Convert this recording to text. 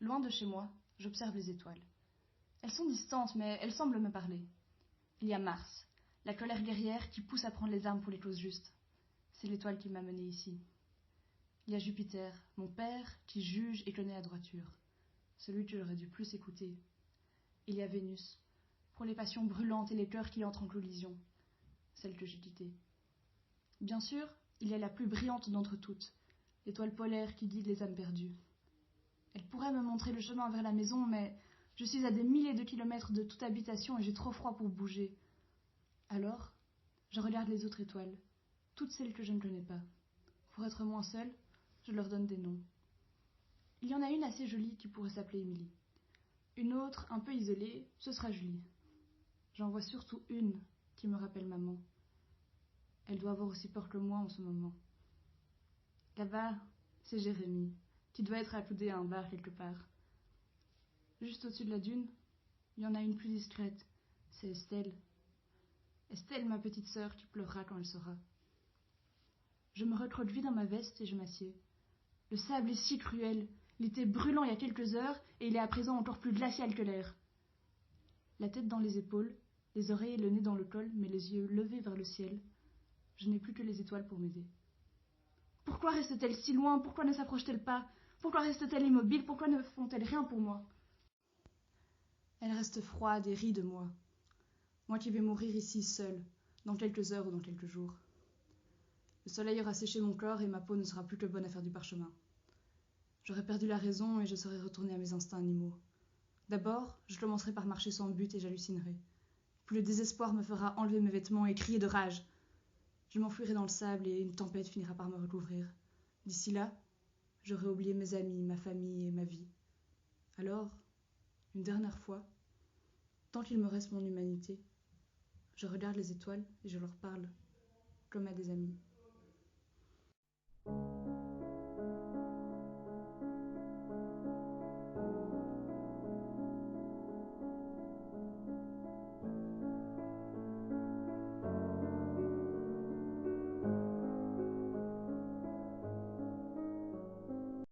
Loin de chez moi, j'observe les étoiles. Elles sont distantes, mais elles semblent me parler. Il y a Mars, la colère guerrière qui pousse à prendre les armes pour les causes justes. C'est l'étoile qui m'a menée ici. Il y a Jupiter, mon père, qui juge et connaît la droiture. Celui que j'aurais dû plus écouter. Il y a Vénus, pour les passions brûlantes et les cœurs qui entrent en collision. Celle que j'ai quittée. Bien sûr, il y a la plus brillante d'entre toutes, l'étoile polaire qui guide les âmes perdues. Elle pourrait me montrer le chemin vers la maison, mais je suis à des milliers de kilomètres de toute habitation et j'ai trop froid pour bouger. Alors, je regarde les autres étoiles, toutes celles que je ne connais pas. Pour être moins seule, je leur donne des noms. Il y en a une assez jolie qui pourrait s'appeler Émilie. Une autre, un peu isolée, ce sera Julie. J'en vois surtout une qui me rappelle maman. Elle doit avoir aussi peur que moi en ce moment. Là-bas, c'est Jérémie, qui doit être accoudé à un bar quelque part. Juste au-dessus de la dune, il y en a une plus discrète, c'est Estelle. Estelle, ma petite sœur, qui pleurera quand elle saura. Je me recroqueville dans ma veste et je m'assieds. Le sable est si cruel. Il était brûlant il y a quelques heures et il est à présent encore plus glacial que l'air. La tête dans les épaules, les oreilles et le nez dans le col, mais les yeux levés vers le ciel, je n'ai plus que les étoiles pour m'aider. Pourquoi reste-t-elle si loin? Pourquoi ne s'approche-t-elle pas? Pourquoi reste-t-elle immobile? Pourquoi ne font-elles rien pour moi? Elle reste froide et rit de moi. Moi qui vais mourir ici seule, dans quelques heures ou dans quelques jours. Le soleil aura séché mon corps et ma peau ne sera plus que bonne à faire du parchemin. J'aurai perdu la raison et je serai retournée à mes instincts animaux. D'abord, je commencerai par marcher sans but et j'hallucinerai. Puis le désespoir me fera enlever mes vêtements et crier de rage. Je m'enfuirai dans le sable et une tempête finira par me recouvrir. D'ici là, j'aurai oublié mes amis, ma famille et ma vie. Alors, une dernière fois, tant qu'il me reste mon humanité, je regarde les étoiles et je leur parle, comme à des amis.